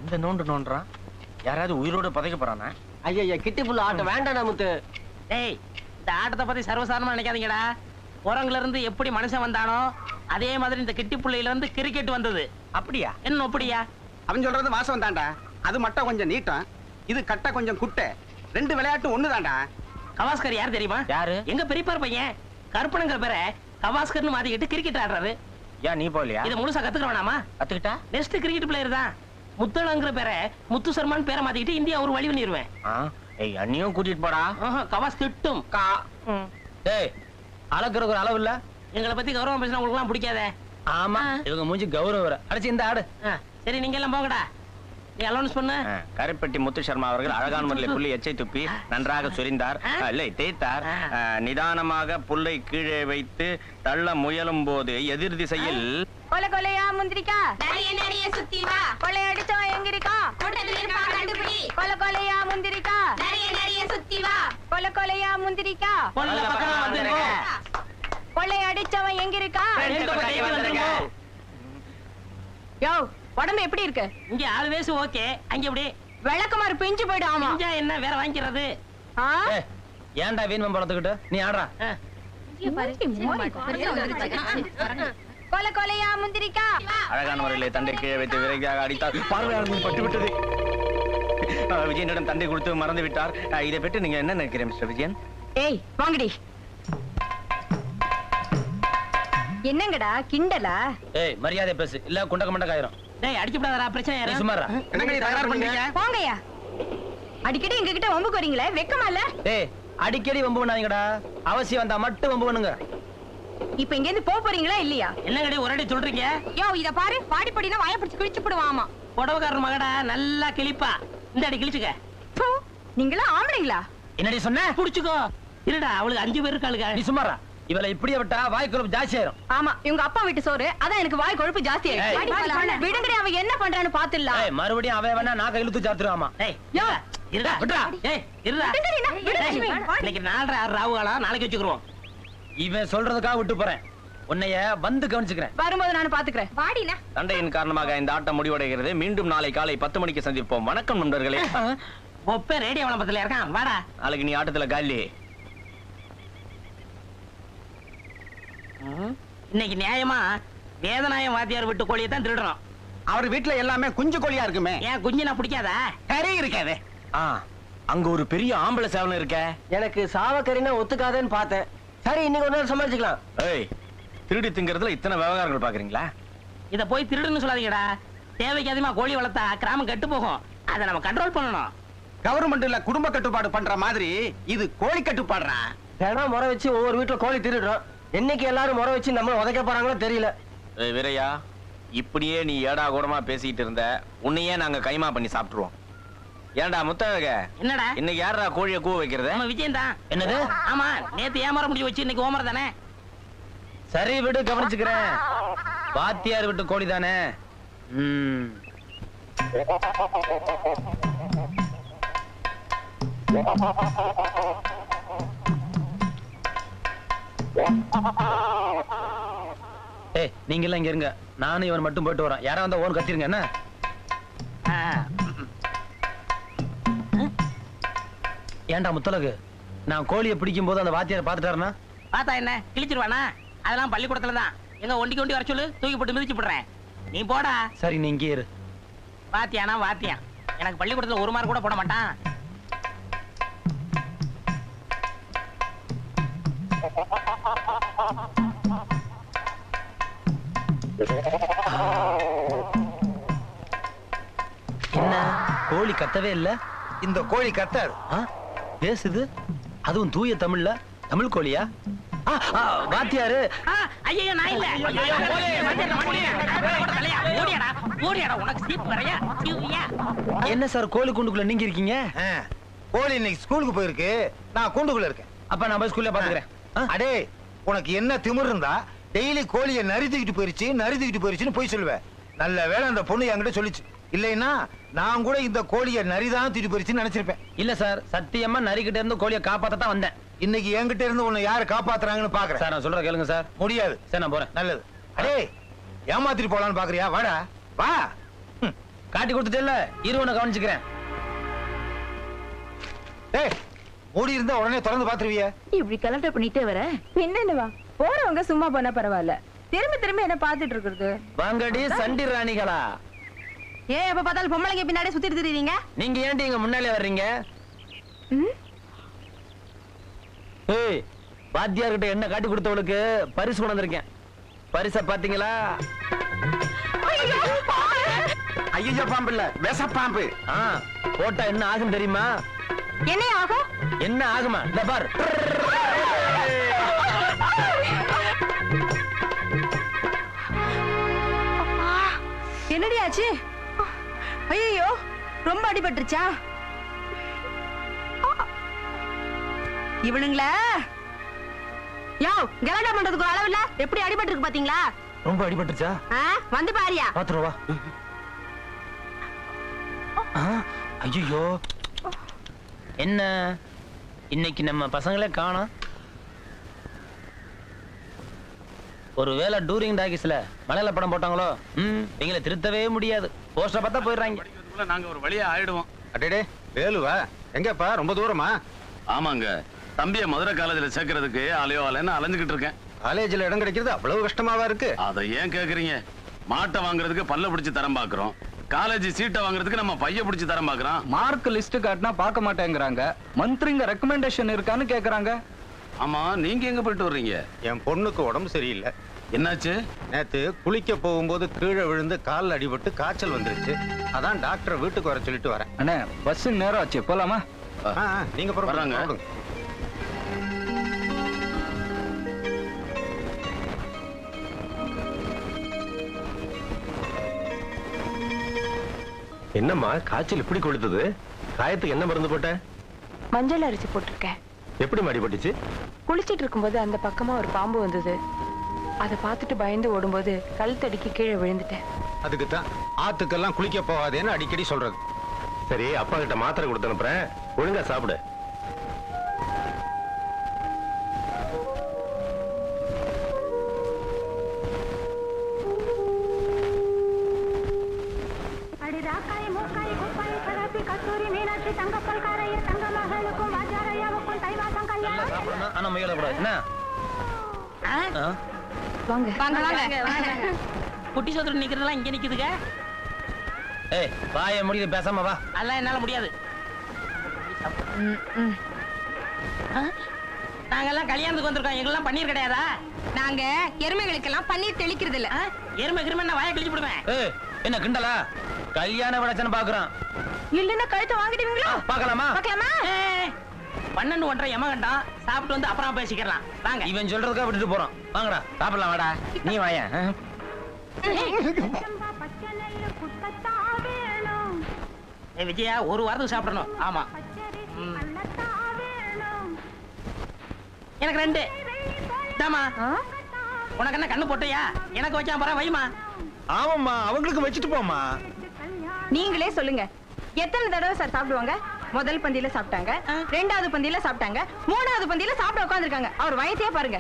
இந்த நோண்டு நோண்டுறான். யாராவது உயிரோட புதைக்க போறானா? ஐயா கிட்டி புல்லு ஆட்டம் வேண்டாம் நமக்கு. டேய், இந்த ஆட்டத்தை பத்தி சர்வசாதாரணமா நினைக்காதீங்கடா. குரங்குல இருந்து எப்படி மனுஷன் வந்தானோ அதே மாதிரி இந்த கிட்டி புள்ளையில இருந்து கிரிக்கெட் வந்தது. அப்படியா? என்ன அப்படியா? அவன் சொல்றது வாசம் தான்டா. அது மட்டும் கொஞ்சம் நீட்டம், இது கட்ட கொஞ்சம் குட்டை. ரெண்டு விளையாட்டு ஒண்ணுதான்டா. கவாஸ்கர் யார் தெரியுமா? யாரு? எங்க பெரியப்பா பையன் கருப்பனுங்கிற பேரை கவாஸ்கர்னு மாத்திக்கிட்டு கிரிக்கெட் ஆடுறாரு. ஏன் நீ போலியா? இதை முழுசா கத்துக்க வேணாமா? கத்துக்கிட்டா நெக்ஸ்ட் கிரிக்கெட் பிளேயர் தான். முத்தளங்கிற பேரை முத்து சர்மான் பேரை மாத்திக்கிட்டு இந்தியா ஒரு வழி பண்ணிடுவேன். ஏய், அண்ணியும் கூட்டிட்டு போடா. கவாஸ் திட்டும். டேய், அளக்குறக்கு ஒரு அளவு இல்ல. எங்களை பத்தி கௌரவம் பேசினா உங்களுக்கு எல்லாம் பிடிக்காதே. ஆமா, இவங்க மூஞ்சி கௌரவ அடிச்சு இந்த ஆடு. சரி, நீங்க எல்லாம் போங்கடா. நீ அலௌன்ஸ் பண்ணு. கருப்பட்டி முத்து சர்மா அவர்கள் அழகான முறையில் புள்ளி எச்சை துப்பி நன்றாக சொரிந்தார், இல்லை தேய்த்தார். நிதானமாக புல்லை கீழே வைத்து தள்ள முயலும் போது எதிர் திசையில் கொலை கொலையா முந்திரிக்கா நிறைய சுத்தி வா. கொலை அடிச்சவன் எங்க இருக்கா? கூட்டத்துல இருப்பான் கண்டுபிடி. கொலை கொலையா முந்திரிக்கா நிறைய சுத்தி வா. கொலை கொலையா முந்திரிக்கா கொல்ல பக்கமா வந்துருங்க. கொலை அடிச்சவன் எங்க இருக்கா? ரெண்டு பக்கம் வந்துருங்க. யோ, உடம்பு எப்படி இருக்கு? இங்க 6 வயசு ஓகே, அங்க எப்படி விளக்குமாறு பிஞ்சு போயிடு. ஆமா, இங்க என்ன வேற வாங்கிக்கிறது? ஏன்டா வீண் பழத்துக்கிட்டு நீ ஆடுறா? கொலை கொலையா முந்திரிக்கா அழகான முறையிலே தண்டை கீழே வைத்து விரைவாக அடித்தார். பார்வையாளர்கள் பட்டுவிட்டது. விஜயனிடம் தண்டை கொடுத்து மறந்து விட்டார். இதை பற்றி நீங்க என்ன நினைக்கிறீங்க மிஸ்டர் விஜயன்? ஏய் வாங்கடி. என்னங்கடா கிண்டலா? ஏய், மரியாதை பேசு, இல்ல குண்டக்க மண்டக்காயிரும். டேய், அடிச்சு விடாதடா, பிரச்சனை யாரு? சுமாரா? என்னங்கடி தயார் பண்ணீங்க? போங்கய்யா. அடிக்கடி எங்க கிட்ட வம்புக்கு வரீங்களே, வெக்கமா இல்ல? ஏய், அடிக்கடி வம்பு பண்ணாதீங்கடா. அவசியம் வந்தா மட்டும் வம்பு பண்ணுங்க. இப்ப இங்க இருந்து போறீங்களா இல்லையா? என்னங்கடி ஒரு அடி சொல்றீங்க? யோ, இத பாரு, பாடி படினா வாயை பிடிச்சு கிழிச்சு போடுவாமா. புடவக்காரன் மகடா நல்லா கிழிப்பா. இந்த அடி கிழிச்சுக்க. நீங்களா ஆம்பளைங்களா? என்னடி சொன்ன? புடிச்சுக்கோ. இருடா, அவளுக்கு 5 பேர் இருக்காளுங்க. நீ சுமாரா? இவளை இப்படியே விட்டா வாய் கொழுப்பு ஜாஸ்தி ஆயிரும். ஆமா, இவங்க அப்பா வீட்டு சோறு, அதான் எனக்கு வாய் கொழுப்பு ஜாஸ்தி ஆயிடுச்சு. விடுங்கடி, அவன் என்ன பண்றான்னு பாத்துடலாம். ஏய், மறுபடியும் அவன் வேணா நாக்க இழுத்து சாத்துருவாமா. டேய், இருடா விடுடா. ஏய், இருடா. இன்னைக்கு 4:30 6 ராவுகாலம், நாளைக்கு வச்சுக்குறோம். இவன் சொல்றதுக்காக விட்டு போறேன். உன்னைய வந்து கவனிச்சுக்கிறேன். வரும்போது நான் பாத்துக்கிறேன். வாடினா. சண்டையின் காரணமாக இந்த ஆட்டம் முடிவடைகிறது. மீண்டும் நாளை காலை 10 மணிக்கு சந்திப்போம். வணக்கம் நண்பர்களே. ஒப்பே ரேடியோ விளம்பரத்துல இருக்கான், வாடா. நாளைக்கு நீ ஆட்டத்துல காலி. இன்னைக்கு நியாயமா வேதநாயம் வாத்தியார் விட்டு கோழியை தான் திருடுறோம். அவர் வீட்டுல எல்லாமே குஞ்சு கோழியா இருக்குமே. ஏன் குஞ்சு நான் பிடிக்காதா? கறி இருக்காதே. அங்க ஒரு பெரிய ஆம்பளை சேவலம் இருக்க. எனக்கு சாவக்கறினா ஒத்துக்காதேன்னு பார்த்தேன். சரி, இன்னைக்கு ஒரு நாள் சமாளிச்சுக்கலாம். ஏய், திருடி திங்கிறதுல இத்தனை விவகாரங்கள் பாக்குறீங்களா? இத போய் திருடுன்னு சொல்லாதீங்கடா. தேவைக்கு அதிகமா கோழி வளர்த்தா கிராமம் கெட்டு போகும். அதை நம்ம கண்ட்ரோல் பண்ணணும். கவர்மெண்ட்ல குடும்ப கட்டுப்பாடு பண்ற மாதிரி இது கோழி கட்டுப்பாடுறா. தினம் முறை வச்சு ஒவ்வொரு வீட்டுல கோழி திருடுறோம். என்னைக்கு எல்லாரும் முறை வச்சு நம்ம உதைக்க போறாங்களோ தெரியல. வீரையா, இப்படியே நீ ஏடா கூடமா பேசிட்டு இருந்த, உன்னையே நாங்க கைமா பண்ணி சாப்பிட்டுருவோம். ஏன்டா முத்தழக, என்னடா இன்னைக்கு யாரா கோழிய கூவ வைக்கிறது? நம்ம விஜயன் தான். என்னது? ஆமா, நேத்து ஏமாற முடிவு வச்சு இன்னைக்கு ஓமர் தானே. சரி விடு, கவனிச்சுக்கிறேன். வாத்தியார் விட்டு கோழி தானே. ஏய், நீங்க எல்லாம் இங்க இருங்க. நானும் இவன் மட்டும் போயிட்டு வரேன். யாரா வந்தா ஓன் கத்திருங்க. என்ன ஏன்டா முத்தலகு, நான் கோழியை பிடிக்கும் போது அந்த வாத்தியாரை பாத்துட்டாருன்னா? பார்த்தா என்ன கிழிச்சிருவானா? அதெல்லாம் பள்ளிக்கூடத்துல தான். எங்க ஒண்டி வர சொல்லு, தூக்கி போட்டு மிதிச்சு போடுறேன். நீ போடா. சரி, நீ இங்கே இரு. வாத்தியானா வாத்தியான். எனக்கு பள்ளிக்கூடத்துல 1 மார்க் கூட போட மாட்டான். என்ன கோழி கத்தவே இல்ல? இந்த கோழி கத்தாது. பேசுது, அதுவும் தூய தமிழ்ல. தமிழ் கோழியா? வாத்தியாரு. ஐயோ, நான் இல்ல. ஓடியாடா, உனக்கு சீப்பு வரையா? என்ன சார், கோழி கூண்டுக்குள்ள நீங்க இருக்கீங்க? கோழி இன்னைக்கு ஸ்கூலுக்கு போயிருக்கு, நான் கூண்டுக்குள்ள இருக்கேன். அப்ப நான் போய் ஸ்கூல்ல பாத்துக்கிறேன். அடே, உனக்கு என்ன திமிர் இருந்தா டெய்லி கோழியை நறுத்திக்கிட்டு போயிருச்சுன்னு போய் சொல்லுவேன். நல்ல வேளை அந்த பொண்ணு என்கிட்ட சொல்லிச்சு. இல்லைன்னா நான் கூட இந்த கோழியை நரிதான் தூக்கிட்டு போயிருச்சுன்னு நினைச்சிருப்பேன். இல்ல சார், சத்தியமா நரிக்கிட்ட இருந்து கோழியை காப்பாத்தான் வந்தேன். இன்னைக்கு என்கிட்ட இருந்து உன்னை யாரு காப்பாத்துறாங்கன்னு பாக்குறேன். சார், நான் சொல்ற கேளுங்க சார். முடியாது. சரி, நான் போறேன். நல்லது. அடே, ஏமாத்திட்டு போலான்னு பாக்குறியா? வாடா, வா. காட்டி கொடுத்துட்டேல்ல, இரு உன்னை கவனிச்சுக்கிறேன். டேய், மூடி இருந்தா உடனே திறந்து பாத்துருவிய. இப்படி கலெக்டர் பண்ணிட்டே வர என்னவா? போறவங்க சும்மா போனா பரவாயில்ல, திரும்ப திரும்ப என்ன பாத்துட்டு இருக்கிறது? வாங்கடி சண்டி ராணிகளா. ஏன் எப்ப பார்த்தாலும் பொம்பளைங்க பின்னாடி சுத்திட்டு திரியுறீங்க? நீங்க ஏன்டி இங்க முன்னாலே வர்றீங்க? ஏய், வாத்தியார்கிட்ட என்ன காட்டி கொடுத்தவளுக்கு பரிசு கொண்டு வந்திருக்கேன். பரிசை பாத்தீங்களா? ஐயோ பாம்பு இல்ல, விஷ பாம்பு. போட்டா என்ன ஆகும் தெரியுமா? என்ன ஆகும்? என்ன ஆகுமா? இந்த பார். என்னடி ஆச்சு? ஐயோ, ரொம்ப அடிபட்டுருச்சா? இவனுங்களா யோ, கலாட்டா பண்றதுக்கு அளவு இல்ல. எப்படி அடிபட்டிருக்கு பாத்தீங்களா? ரொம்ப அடிபட்டுச்சா? வந்து பாரியா. பாத்துருவா. ஐயோ, என்ன இன்னைக்கு நம்ம பசங்களே காணோம். ஒருவேளை டூரிங் டாக்கிஸ்ல மலையில படம் போட்டாங்களோ? எங்களை திருத்தவே முடியாது. போஸ்டர் பார்த்தா போயிடுறாங்க. நாங்க ஒரு வழியா ஆயிடுவோம். அடடே, வேலுவா எங்கப்பா? ரொம்ப தூரமா? ஆமாங்க, தம்பிய மதுரை காலேஜ்ல சேர்க்கறதுக்கு அலையோ அலைன்னு அலைஞ்சுக்கிட்டு இருக்கேன். காலேஜ்ல இடம் கிடைக்கிறது அவ்வளவு கஷ்டமாவா இருக்கு? அதை ஏன் கேக்குறீங்க? மாட்டை வாங்குறதுக்கு பல்ல பிடிச்சு தரம் பாக்குறோம், காலேஜ் சீட்டை வாங்குறதுக்கு நம்ம பைய பிடிச்சு தரம் பாக்குறோம். மார்க் லிஸ்ட் காட்டினா பார்க்க மாட்டேங்கிறாங்க. மந்திரிங்க ரெக்கமெண்டேஷன் இருக்கான்னு கேக்குறாங்க. ஆமா, நீங்க எங்க போயிட்டு வர்றீங்க? என் பொண்ணுக்கு உடம்பு சரியில்லை. என்னாச்சு? நேத்து குளிக்க போகும்போது கீழே விழுந்து கால் அடிபட்டு காய்ச்சல் வந்துருச்சு. அதான் டாக்டர் வீட்டுக்கு வர சொல்லிட்டு வரேன். அண்ணே, பஸ் நேரம் ஆச்சு, போலாமா? நீங்க வர்றாங்க. புறப்படுங்க. என்னம்மா காய்ச்சல் இப்படி கொளுத்துது? காயத்துக்கு என்ன மருந்து போட்ட? மஞ்சள் அரிசி போட்டிருக்கேன். எப்படி மாடிப்பட்டுச்சு? குளிச்சிட்டு இருக்கும்போது அந்த பக்கமா ஒரு பாம்பு வந்தது. அதை பார்த்துட்டு பயந்து ஓடும்போது கழுத்தடிக்கு கீழே விழுந்துட்டேன். அதுக்கு தான் ஆத்துக்கெல்லாம் குளிக்க போகாதேன்னு அடிக்கடி சொல்றது. சரி, அப்பா கிட்ட மாத்திரை கொடுத்து அனுப்புறேன், ஒழுங்கா சாப்பிடு. ஆனா முயல கூடாது. என்ன வாங்க வாங்க வாங்க. குட்டி சோதரன் நிக்கிறதெல்லாம் இங்க நிக்குதுங்க. ஏய், வாயை முடியுது, பேசாம வா. அதெல்லாம் என்னால முடியாது. நாங்கெல்லாம் கல்யாணத்துக்கு வந்திருக்கோம், எங்கெல்லாம் பன்னீர் கிடையாதா? நாங்க எருமைகளுக்கெல்லாம் பன்னீர் தெளிக்கிறது இல்ல. எருமை கிருமை நான் வாயை கிழிச்சு விடுவேன். ஏய், என்ன கிண்டலா? கல்யாண விடச்சன்னு பாக்குறான். இல்லன்னா கழுத்தை வாங்கிடுவீங்களா? பாக்கலாமா? பார்க்கலாமா? 12:30 யமகண்டம் சாப்பிட்டு வந்து அப்புறம் பேசிக்கலாம். வாங்க. இவன் சொல்றதுக்கா விட்டுட்டு போறான். வாங்கடா, சாப்பிடலாம். வாடா, நீ வாயா. விஜயா, ஒரு வாரத்துக்கு சாப்பிடணும். ஆமா, எனக்கு 2. தாமா, உனக்கு என்ன கண்ணு போட்டியா? எனக்கு வச்சா போற வைமா. ஆமாம்மா, அவங்களுக்கு வச்சுட்டு போமா. நீங்களே சொல்லுங்க, எத்தனை தடவை சார் சாப்பிடுவாங்க? முதல் பந்தியில சாப்பிட்டாங்க, 2வது பந்தியில சாப்பிட்டாங்க, 3வது பந்தியில சாப்பிட உட்கார்ந்திருக்காங்க. அவர் வயசையே பாருங்க.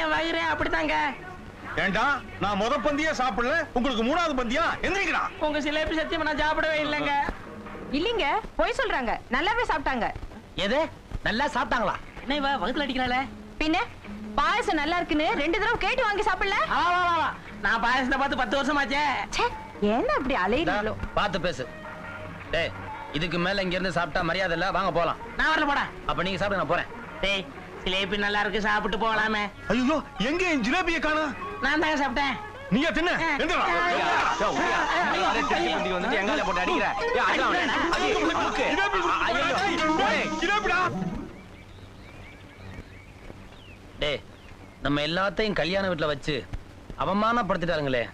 என் வயிறே அப்படித்தாங்க. ஏண்டா, நான் முத பந்தியா சாப்பிடல, உங்களுக்கு 3வது பந்தியா? எந்திரிக்கிறா. உங்க சிலேபி சத்தியமா நான் சாப்பிடவே இல்லைங்க. இல்லீங்க, பொய் சொல்றாங்க. நல்லாவே சாப்பிட்டாங்க. எது நல்லா சாப்பிட்டாங்களா? என்ன இவ வகுத்துல அடிக்கிறாளே? பின்ன பாயசம் நல்லா இருக்குன்னு 2 தடவை கேட்டு வாங்கி சாப்பிடல? நான் பாயசத்தை பார்த்து 10 வருஷமாச்சே. என்ன அப்படி அலையிறீங்களோ? பார்த்து பேசு. டேய், இதுக்கு மேல இங்க இருந்து சாப்பிட்டா மரியாதை இல்ல. வாங்க போலாம். நான் வரல போடா. அப்ப நீங்க சாப்பிட, நான் போறேன். டேய், சிலேபி நல்லா இருக்கு, சாப்பிட்டு போகலாமே. ஐயோ, எங்க என் ஜிலேபியை காணோம்? நான் தாங்க சாப்பிட்டேன். நீயா தின்ன? எந்திரா. வந்துட்டு எங்கால போட்டு அடிக்கிற? ஜிலேபிடா. டேய், நம்ம எல்லாத்தையும் கல்யாண வீட்டுல வச்சு அவமானப்படுத்திட்டாருங்களே.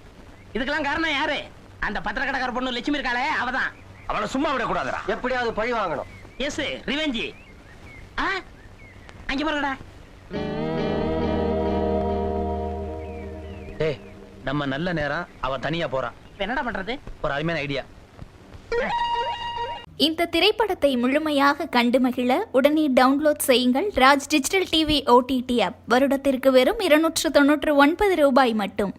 இதுக்கெல்லாம் காரணம் யாரு? அந்த பத்திரக்கடைக்கார பொண்ணு லட்சுமி இருக்காளே, அவதான். அவளை சும்மா விட கூடாதுடா. எப்படியாவது பழி வாங்கணும். Yes, revenge. அங்க பாருங்கடா. டேய், நம்ம நல்ல நேரம், அவ தனியா போறான். என்னடா பண்றது? ஒரு அருமையான ஐடியா. இந்த திரைப்படத்தை முழுமையாக கண்டு மகிழ உடனே டவுன்லோட் செய்யுங்கள் Raj digital TV OTT app. வருடத்திற்கு வெறும் 299 ரூபாய் மட்டும்.